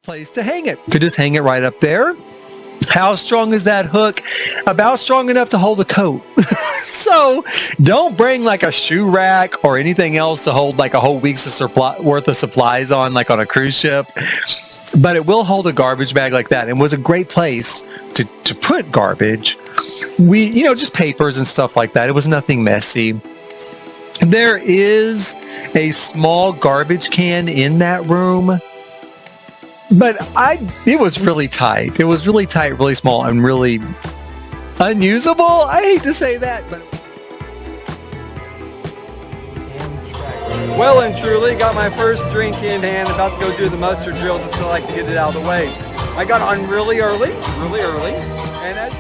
Place to hang it. Could just hang it right up there. How strong is that hook? About strong enough to hold a coat. So don't bring like a shoe rack or anything else to hold like a whole week's worth of supplies on, like on a cruise ship. But it will hold a garbage bag like that, and was a great place to put garbage. Just papers and stuff like that. It was nothing messy. There is a small garbage can in that room. But it was really tight. It was really tight, really small, and really unusable. I hate to say that, but well and truly got my first drink in hand, about to go do the muster drill, just to like to get it out of the way. I got on really early, and as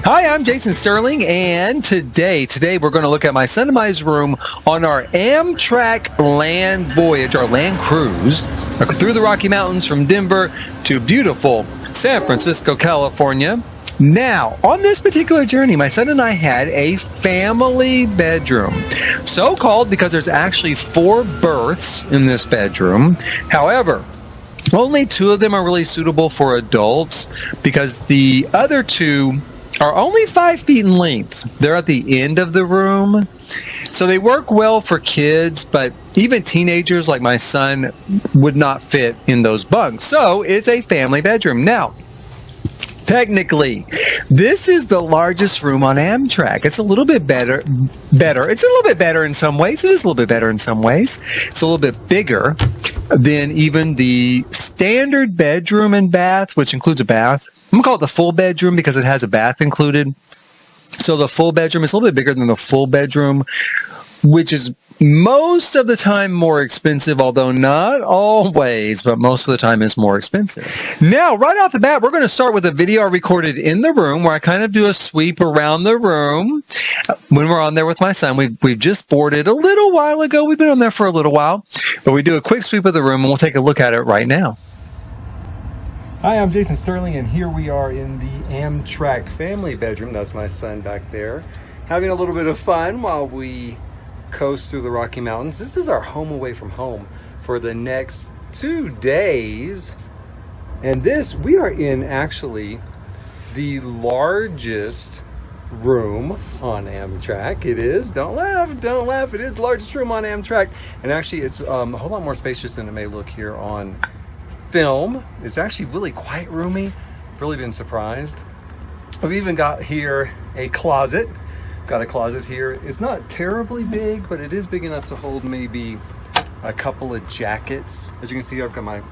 Hi, I'm Jason Sterling, and today we're going to look at my son and I's room on our Amtrak land voyage, our land cruise, through the Rocky Mountains from Denver to beautiful San Francisco, California. Now, on this particular journey, my son and I had a family bedroom. So called because there's actually 4 berths in this bedroom. However, only 2 of them are really suitable for adults because the other 2 are only 5 feet in length. They're at the end of the room. So they work well for kids, but even teenagers like my son would not fit in those bunks. So it's a family bedroom. Now, technically, this is the largest room on Amtrak. It's a little bit better. It's a little bit better in some ways. It is a little bit better in some ways. It's a little bit bigger than even the standard bedroom and bath, which includes a bath. I'm going to call it the full bedroom because it has a bath included. So the full bedroom is a little bit bigger than the full bedroom, which is most of the time more expensive, although not always, but most of the time is more expensive. Now, right off the bat, we're going to start with a video I recorded in the room where I kind of do a sweep around the room when we're on there with my son. We've just boarded a little while ago. We've been on there for a little while, but we do a quick sweep of the room and we'll take a look at it right now. Hi, I'm Jason Sterling, and here we are in the Amtrak family bedroom. That's my son back there, having a little bit of fun while we coast through the Rocky Mountains. This is our home away from home for the next 2 days. And we are in actually the largest room on Amtrak. It is, don't laugh, it is the largest room on Amtrak. And actually it's a whole lot more spacious than it may look here on film. It's actually really quite roomy. Really been surprised. I've even got here a closet. Got a closet here. It's not terribly big, but it is big enough to hold maybe a couple of jackets. As you can see, I've got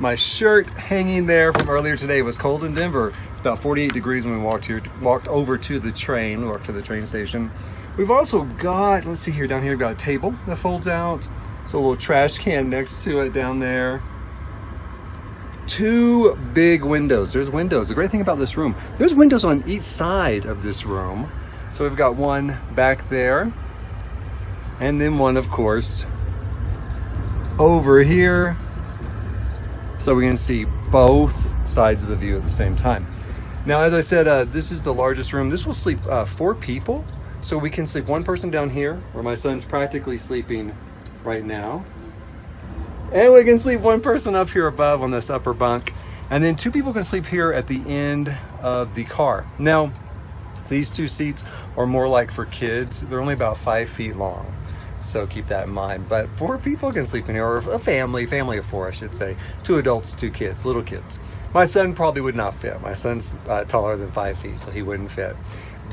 my shirt hanging there from earlier today. It was cold in Denver. About 48 degrees when we walked over to the train. We walked to the train station. We've also got, let's see here, down here we've got a table that folds out. So a little trash can next to it down there. 2 big windows. There's windows. The great thing about this room, there's windows on each side of this room. So we've got one back there, and then one, of course, over here, so we can see both sides of the view at the same time. Now, as I said, this is the largest room. This will sleep 4 people, so we can sleep 1 person down here, where my son's practically sleeping right now. And we can sleep 1 person up here above on this upper bunk. And then 2 people can sleep here at the end of the car. Now, these 2 seats are more like for kids. They're only about 5 feet long. So keep that in mind. But 4 people can sleep in here, or a family of 4, I should say. 2 adults, 2 kids, little kids. My son probably would not fit. My son's taller than 5 feet, so he wouldn't fit.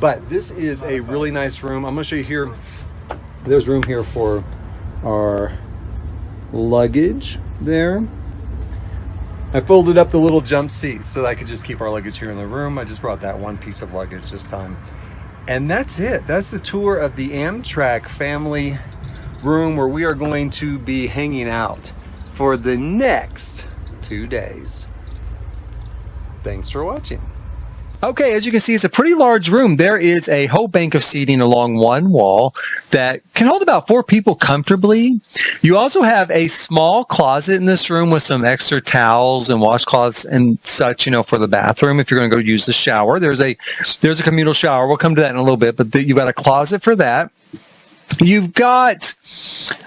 But this is a really nice room. I'm gonna show you here. There's room here for our luggage there. I folded up the little jump seat so that I could just keep our luggage here in the room. I just brought that 1 piece of luggage this time. And that's it. That's the tour of the Amtrak family room where we are going to be hanging out for the next 2 days. Thanks for watching. Okay, as you can see, it's a pretty large room. There is a whole bank of seating along one wall that can hold about 4 people comfortably. You also have a small closet in this room with some extra towels and washcloths and such, for the bathroom if you're going to go use the shower. There's a communal shower. We'll come to that in a little bit, but you've got a closet for that. You've got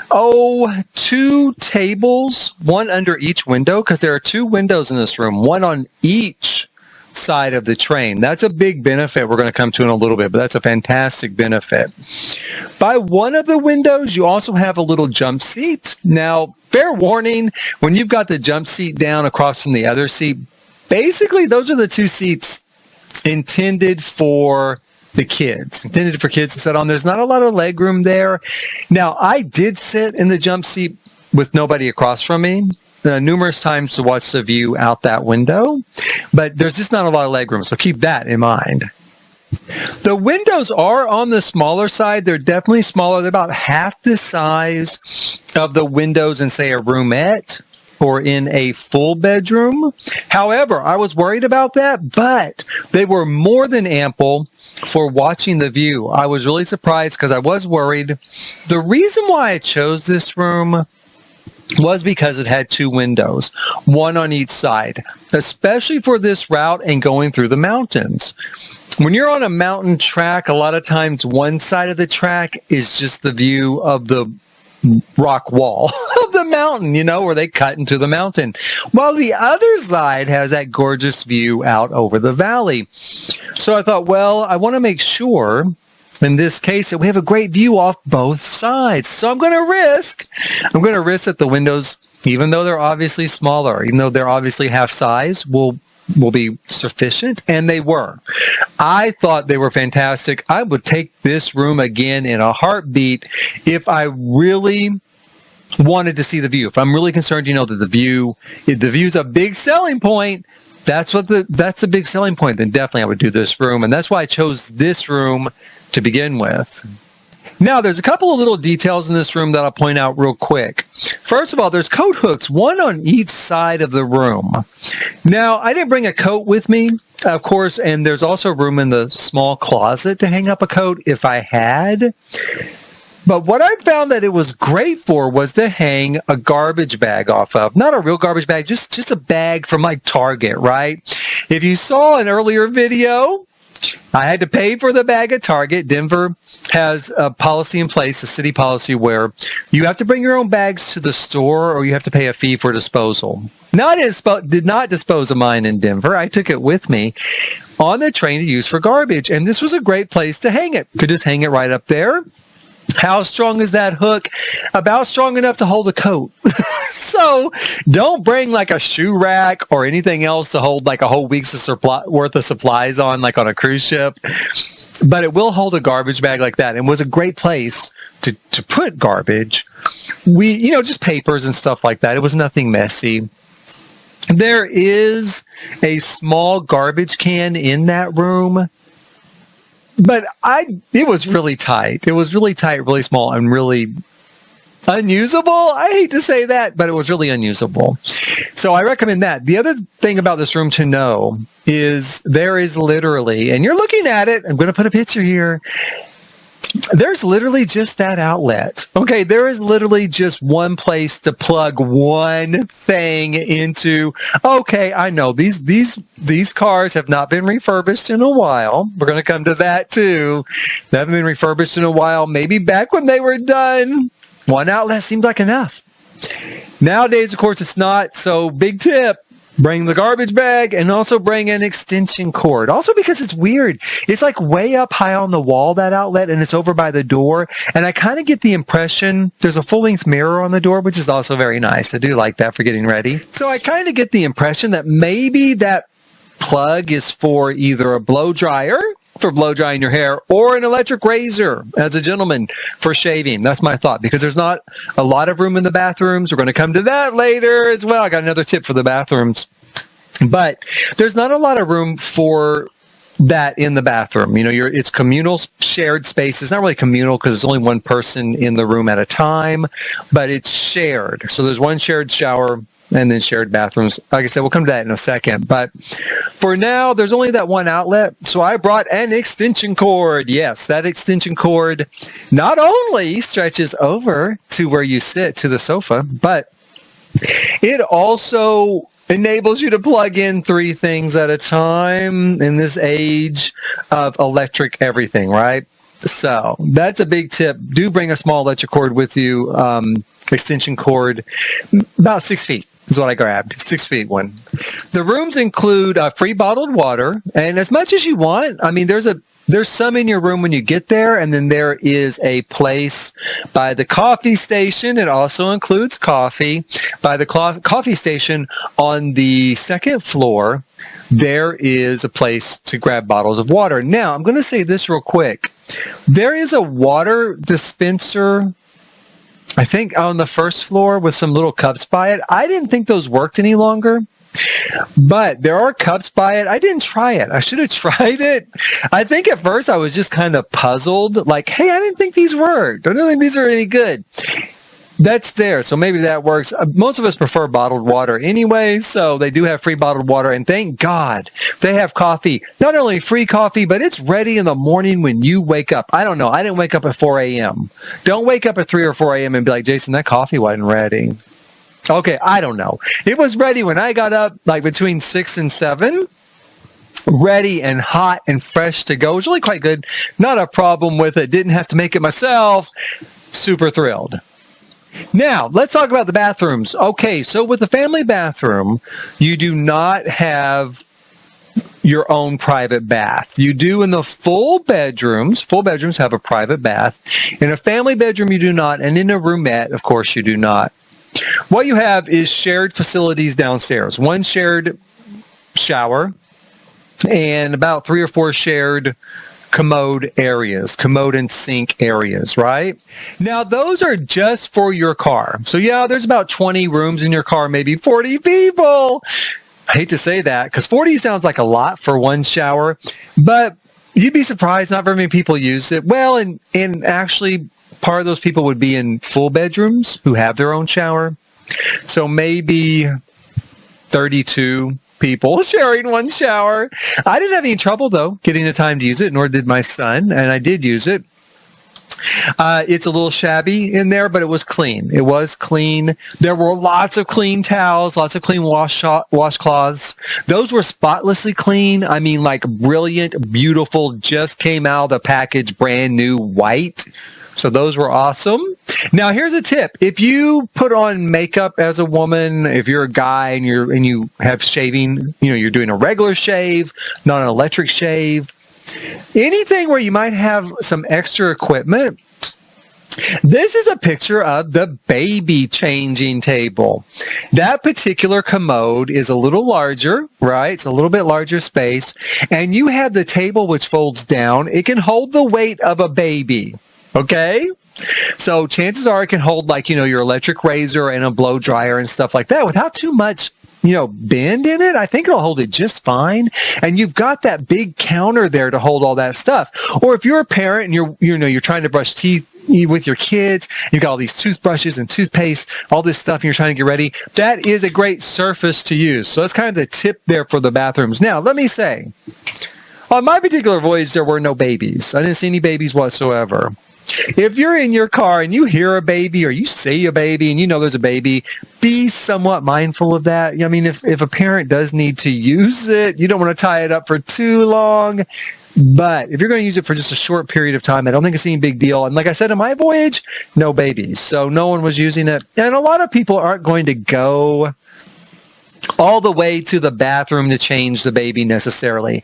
2 tables, one under each window, because there are 2 windows in this room, one on each side of the train. That's a big benefit we're going to come to in a little bit, but that's a fantastic benefit. By one of the windows, you also have a little jump seat. Now, fair warning, when you've got the jump seat down across from the other seat, basically those are the 2 seats intended for the kids, intended for kids to sit on. There's not a lot of leg room there. Now, I did sit in the jump seat with nobody across from me numerous times to watch the view out that window, but there's just not a lot of leg room, so keep that in mind. The windows are on the smaller side. They're definitely smaller. They're about half the size of the windows in, say, a roomette or in a full bedroom. However, I was worried about that, but they were more than ample for watching the view. I was really surprised because I was worried. The reason why I chose this room was because it had 2 windows, one on each side, especially for this route and going through the mountains. When you're on a mountain track, a lot of times one side of the track is just the view of the rock wall of the mountain, where they cut into the mountain, while the other side has that gorgeous view out over the valley. So I thought, well, I want to make sure in this case that we have a great view off both sides. So I'm going to risk that the windows, even though they're obviously smaller, even though they're obviously half size, will be sufficient, and they were. I thought they were fantastic. I would take this room again in a heartbeat if I really wanted to see the view. If I'm really concerned, that if the view's a big selling point, that's the big selling point, then definitely I would do this room, and that's why I chose this room to begin with. Now, there's a couple of little details in this room that I'll point out real quick. First of all, there's coat hooks, one on each side of the room. Now, I didn't bring a coat with me, of course, and there's also room in the small closet to hang up a coat if I had. But what I found that it was great for was to hang a garbage bag off of. Not a real garbage bag, just a bag from like Target, right? If you saw an earlier video, I had to pay for the bag at Target. Denver has a policy in place, a city policy, where you have to bring your own bags to the store or you have to pay a fee for disposal. Did not dispose of mine in Denver. I took it with me on the train to use for garbage, and this was a great place to hang it. Could just hang it right up there. How strong is that hook? About strong enough to hold a coat. So don't bring like a shoe rack or anything else to hold like a whole week's worth of supplies on, like on a cruise ship. But it will hold a garbage bag like that, and was a great place to put garbage. Just papers and stuff like that. It was nothing messy. There is a small garbage can in that room, but it was really tight. It was really tight, really small, and really unusable. I hate to say that, but it was really unusable. So I recommend that. The other thing about this room to know is there is literally, and you're looking at it, I'm going to put a picture here. There's literally just that outlet. Okay, there is literally just one place to plug one thing into. Okay, I know these cars have not been refurbished in a while. We're going to come to that too. They haven't been refurbished in a while. Maybe back when they were done, one outlet seemed like enough. Nowadays, of course, it's not. So big tip. Bring the garbage bag and also bring an extension cord. Also because it's weird. It's like way up high on the wall, that outlet, and it's over by the door. And I kind of get the impression there's a full-length mirror on the door, which is also very nice. I do like that for getting ready. So I kind of get the impression that maybe that plug is for either a blow dryer for blow drying your hair or an electric razor as a gentleman for shaving. That's my thought, because there's not a lot of room in the bathrooms. We're going to come to that later as well. I got another tip for the bathrooms, but there's not a lot of room for that in the bathroom. It's communal shared space. It's not really communal because there's only one person in the room at a time, but it's shared. So there's one shared shower and then shared bathrooms. Like I said, we'll come to that in a second. But for now, there's only that one outlet. So I brought an extension cord. Yes, that extension cord not only stretches over to where you sit, to the sofa, but it also enables you to plug in 3 things at a time in this age of electric everything, right? So that's a big tip. Do bring a small electric cord with you, extension cord, about 6 feet. Is what I grabbed. 6 feet one. The rooms include free bottled water, and as much as you want. I mean, there's some in your room when you get there, and then there is a place by the coffee station. It also includes coffee. By the coffee station on the second floor, there is a place to grab bottles of water. Now, I'm going to say this real quick. There is a water dispenser, I think, on the first floor with some little cups by it. I didn't think those worked any longer, but there are cups by it. I didn't try it. I should have tried it. I think at first I was just kind of puzzled, like, hey, I didn't think these worked. I don't think these are any good. That's there, so maybe that works. Most of us prefer bottled water anyway, so they do have free bottled water, and thank God they have coffee. Not only free coffee, but it's ready in the morning when you wake up. I don't know. I didn't wake up at 4 a.m. Don't wake up at 3 or 4 a.m. and be like, Jason, that coffee wasn't ready. Okay, I don't know. It was ready when I got up, like between 6 and 7. Ready and hot and fresh to go. It was really quite good. Not a problem with it. Didn't have to make it myself. Super thrilled. Now, let's talk about the bathrooms. Okay, so with the family bathroom, you do not have your own private bath. You do in the full bedrooms. Full bedrooms have a private bath. In a family bedroom, you do not. And in a roomette, of course, you do not. What you have is shared facilities downstairs. One shared shower and about 3 or 4 shared commode and sink areas, right? Now, those are just for your car. So yeah, there's about 20 rooms in your car, maybe 40 people. I hate to say that because 40 sounds like a lot for one shower, but you'd be surprised not very many people use it. Well, and actually part of those people would be in full bedrooms who have their own shower. So maybe 32 people sharing one shower. I didn't have any trouble, though, getting the time to use it, nor did my son, and I did use it. It's a little shabby in there, but it was clean. It was clean. There were lots of clean towels, lots of clean washcloths. Those were spotlessly clean. I mean, like brilliant, beautiful, just came out of the package, brand new white. So those were awesome. Now, here's a tip. If you put on makeup as a woman, if you're a guy and you have shaving, you're doing a regular shave, not an electric shave, anything where you might have some extra equipment, this is a picture of the baby changing table. That particular commode is a little larger, right? It's a little bit larger space. And you have the table which folds down. It can hold the weight of a baby. Okay? So chances are it can hold your electric razor and a blow dryer and stuff like that without too much, bend in it. I think it'll hold it just fine. And you've got that big counter there to hold all that stuff. Or if you're a parent and you're trying to brush teeth with your kids, you've got all these toothbrushes and toothpaste, all this stuff, and you're trying to get ready, that is a great surface to use. So that's kind of the tip there for the bathrooms. Now, let me say, on my particular voyage, there were no babies. I didn't see any babies whatsoever. If you're in your car and you hear a baby or you see a baby and there's a baby, be somewhat mindful of that. I mean, if a parent does need to use it, you don't want to tie it up for too long. But if you're going to use it for just a short period of time, I don't think it's any big deal. And like I said, on my voyage, no babies. So no one was using it. And a lot of people aren't going to go all the way to the bathroom to change the baby necessarily.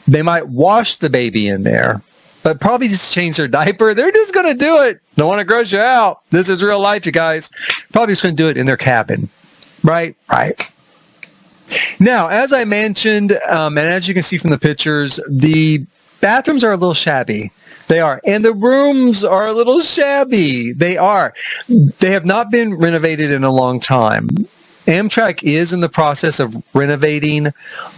They might wash the baby in there, but probably just change their diaper. They're just going to do it. Don't want to gross you out. This is real life, you guys. Probably just going to do it in their cabin. Right? Right. Now, as I mentioned, and as you can see from the pictures, the bathrooms are a little shabby. They are. And the rooms are a little shabby. They are. They have not been renovated in a long time. Amtrak is in the process of renovating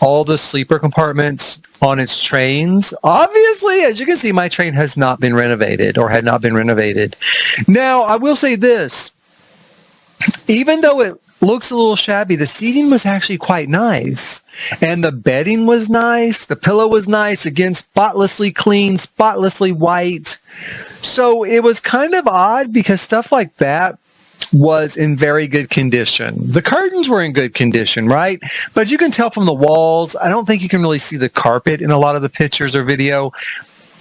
all the sleeper compartments on its trains. Obviously, as you can see, my train has not been renovated or had not been renovated. Now, I will say this. Even though it looks a little shabby, the seating was actually quite nice. And the bedding was nice. The pillow was nice. Again, spotlessly clean, spotlessly white. So it was kind of odd because stuff like that was in very good condition. The curtains were in good condition, right? But you can tell from the walls, I don't think you can really see the carpet in a lot of the pictures or video.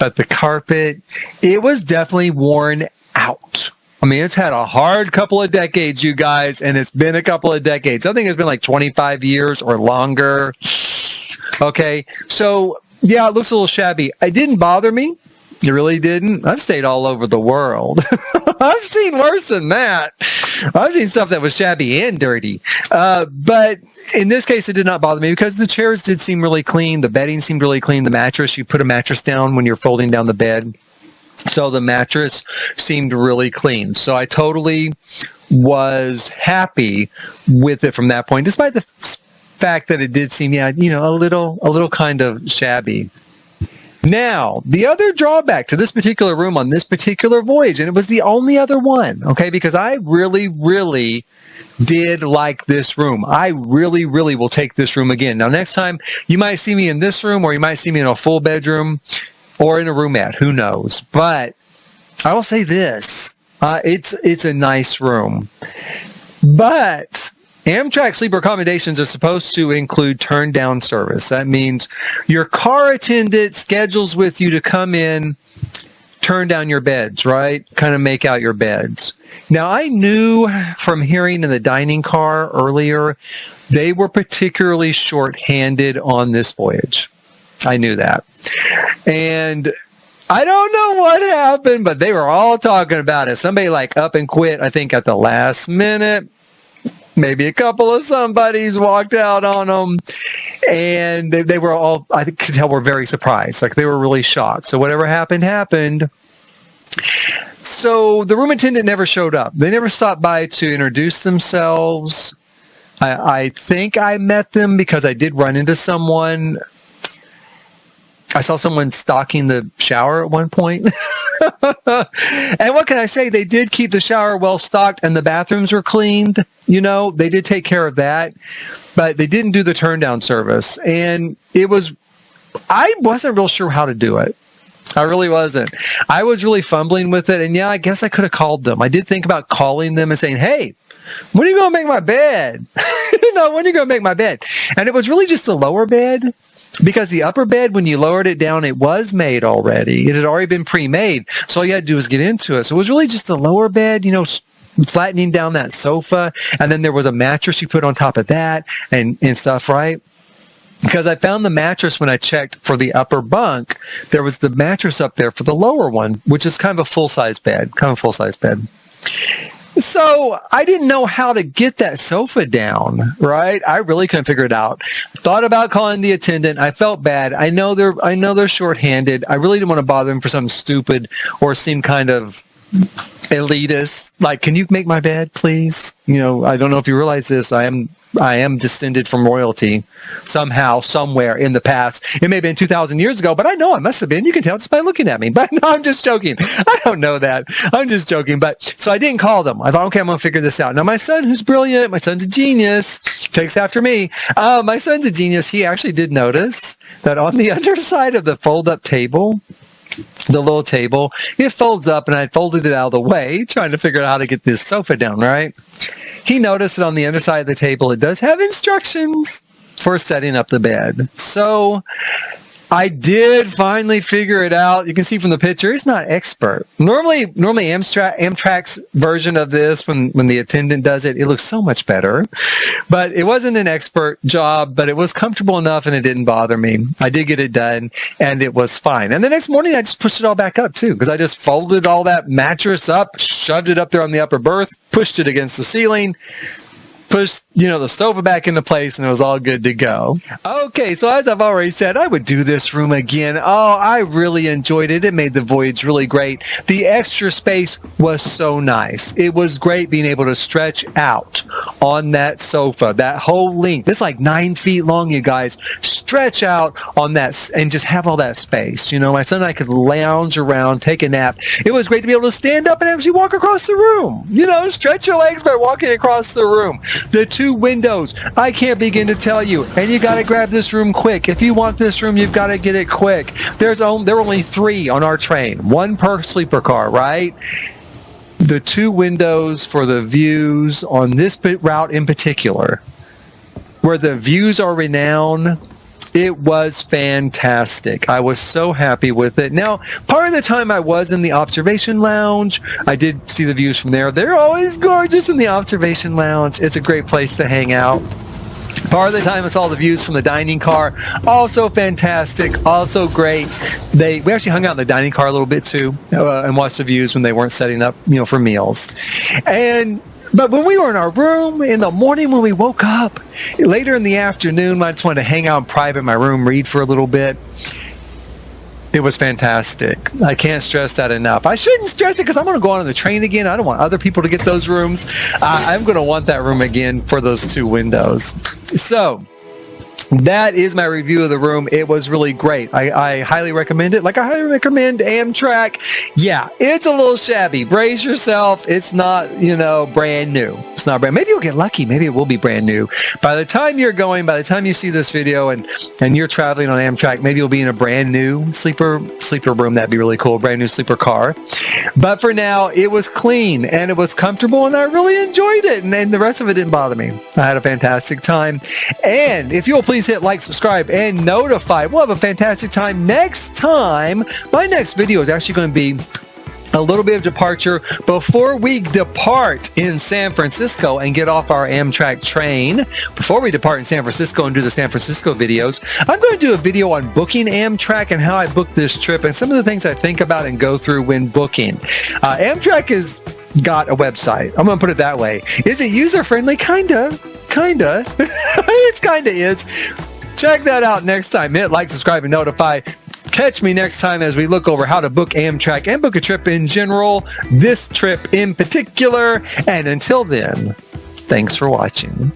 But the carpet, it was definitely worn out. I mean, it's had a hard couple of decades, you guys, and it's been a couple of decades. I think it's been like 25 years or longer. Okay, so yeah, it looks a little shabby. It didn't bother me. It really didn't. I've stayed all over the world. I've seen worse than that. I've seen stuff that was shabby and dirty. But in this case, it did not bother me because the chairs did seem really clean. The bedding seemed really clean. The mattress, you put a mattress down when you're folding down the bed. So the mattress seemed really clean. So I totally was happy with it from that point, despite the fact that it did seem, a little kind of shabby. Now, the other drawback to this particular room on this particular voyage, and it was the only other one, okay, because I really, really did like this room. I really, really will take this room again. Now, next time, you might see me in this room, or you might see me in a full bedroom, or in a roomette, who knows. But I will say this, it's a nice room. But Amtrak sleeper accommodations are supposed to include turn-down service. That means your car attendant schedules with you to come in, turn down your beds, right? Kind of make out your beds. Now, I knew from hearing in the dining car earlier, they were particularly short-handed on this voyage. I knew that. And I don't know what happened, but they were all talking about it. Somebody like up and quit, I think, at the last minute. Maybe a couple of somebodies walked out on them, and they were all, I could tell, were very surprised. Like, they were really shocked. So whatever happened, happened. So the room attendant never showed up. They never stopped by to introduce themselves. I think I met them because I did run into someone. I saw someone stocking the shower at one point. And what can I say? They did keep the shower well stocked and the bathrooms were cleaned. They did take care of that, but they didn't do the turn down service. And I wasn't real sure how to do it. I really wasn't. I was really fumbling with it. And yeah, I guess I could have called them. I did think about calling them and saying, hey, when are you going to make my bed? When are you going to make my bed? And it was really just the lower bed. Because the upper bed, when you lowered it down, it was made already. It had already been pre-made. So all you had to do was get into it. So it was really just the lower bed, flattening down that sofa. And then there was a mattress you put on top of that and stuff, right? Because I found the mattress when I checked for the upper bunk. There was the mattress up there for the lower one, which is kind of a full-size bed. So I didn't know how to get that sofa down, right? I really couldn't figure it out. Thought about calling the attendant. I felt bad. I know they're short-handed. I really didn't want to bother them for something stupid or seem kind of elitist. Like, can you make my bed, please? I don't know if you realize this. I am descended from royalty somehow, somewhere in the past. It may have been 2,000 years ago, but I know I must have been. You can tell just by looking at me. But no, I'm just joking. I don't know that. I'm just joking. But so I didn't call them. I thought, okay, I'm going to figure this out. Now, my son, who's brilliant, my son's a genius, takes after me. My son's a genius. He actually did notice that on the underside of the fold-up table, the little table, it folds up, and I folded it out of the way, trying to figure out how to get this sofa down, right? He noticed that on the underside of the table, it does have instructions for setting up the bed. So I did finally figure it out. You can see from the picture, it's not expert. Normally Amtrak's version of this, when the attendant does it, it looks so much better. But it wasn't an expert job, but it was comfortable enough and it didn't bother me. I did get it done and it was fine. And the next morning, I just pushed it all back up too, because I just folded all that mattress up, shoved it up there on the upper berth, pushed it against the ceiling, pushed, the sofa back into place, and it was all good to go. Okay, so as I've already said, I would do this room again. Oh, I really enjoyed it. It made the voyage really great. The extra space was so nice. It was great being able to stretch out on that sofa, that whole length. It's like 9 feet long, you guys. Stretch out on that and just have all that space. My son and I could lounge around, take a nap. It was great to be able to stand up and actually walk across the room. Stretch your legs by walking across the room. The 2 windows, I can't begin to tell you. And you got to grab this room quick. If you want this room, you've got to get it quick. There were only 3 on our train, 1 per sleeper car, right? The 2 windows for the views on this route in particular, where the views are renowned, It was fantastic. I was so happy with it. Now, part of the time I was in the observation lounge. I did see the views from there. They're always gorgeous in the observation lounge. It's a great place to hang out. Part of the time I saw the views from the dining car. Also fantastic. Also great. We actually hung out in the dining car a little bit too, and watched the views when they weren't setting up, for meals. But when we were in our room in the morning, when we woke up, later in the afternoon, I just wanted to hang out in private in my room, read for a little bit. It was fantastic. I can't stress that enough. I shouldn't stress it because I'm going to go on the train again. I don't want other people to get those rooms. I'm going to want that room again for those 2 windows. So that is my review of the room. It was really great. I highly recommend it. Like I highly recommend Amtrak. Yeah, it's a little shabby. Brace yourself. It's not, brand new. It's not brand. Maybe you'll get lucky. Maybe it will be brand new. By the time you see this video and you're traveling on Amtrak, maybe you'll be in a brand new sleeper room. That'd be really cool. Brand new sleeper car. But for now, it was clean and it was comfortable and I really enjoyed it. And the rest of it didn't bother me. I had a fantastic time. And if you'll please hit like, subscribe, and notify. We'll have a fantastic time next time. My next video is actually going to be a little bit of departure before we depart in San Francisco and get off our Amtrak train. Before we depart in San Francisco and do the San Francisco videos, I'm going to do a video on booking Amtrak and how I booked this trip and some of the things I think about and go through when booking. Amtrak has got a website. I'm going to put it that way. Is it user-friendly? Kinda. It kinda is. Check that out next time. Hit like, subscribe, and notify. Catch me next time as we look over how to book Amtrak and book a trip in general, this trip in particular. And until then, thanks for watching.